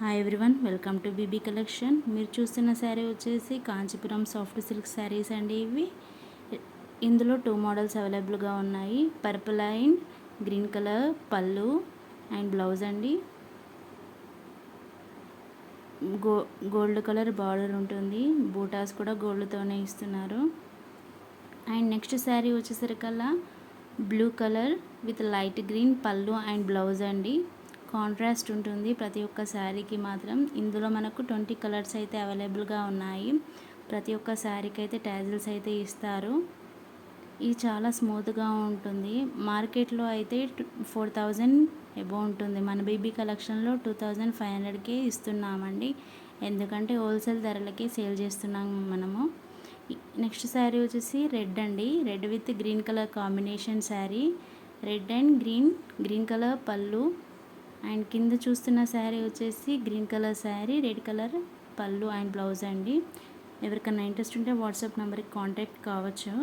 Hi everyone, welcome to BB collection. మీరు చూస్తున్న శారీ వచ్చేసి కాంచీపురం సాఫ్ట్ సిల్క్ శారీస్ అండి. ఇందులో 2 మోడల్స్ అవైలబుల్గా ఉన్నాయి. పర్పుల్ అండ్ గ్రీన్ కలర్ పళ్ళు అండ్ బ్లౌజ్ అండి. గోల్డ్ కలర్ బార్డర్ ఉంటుంది. బూటాస్ కూడా గోల్డ్తోనే ఇస్తున్నారు. అండ్ నెక్స్ట్ శారీ వచ్చేసరికల్లా blue colour with light green పళ్ళు అండ్ బ్లౌజ్ అండి. కాంట్రాస్ట్ ఉంటుంది ప్రతి ఒక్క శారీకి మాత్రం. ఇందులో మనకు 20 కలర్స్ అయితే అవైలబుల్గా ఉన్నాయి. ప్రతి ఒక్క శారీకి అయితే ట్యాజిల్స్ అయితే ఇస్తారు. ఇది చాలా స్మూత్గా ఉంటుంది. మార్కెట్లో అయితే 4000 అబౌవ్ ఉంటుంది. మన బీబీ కలెక్షన్లో 2500కే ఇస్తున్నామండి. ఎందుకంటే హోల్సేల్ ధరలకే సేల్ చేస్తున్నాము మనము. నెక్స్ట్ శారీ వచ్చేసి రెడ్ అండి. Red with green colour combination sari. Red and green colour పళ్ళు అండ్ కింద చూస్తున్న శారీ వచ్చేసి green colour sari, red colour పళ్ళు అండ్ బ్లౌజ్ అండి. ఎవరికైనా ఇంట్రెస్ట్ ఉంటే వాట్సాప్ నెంబర్కి కాంటాక్ట్ కావచ్చు.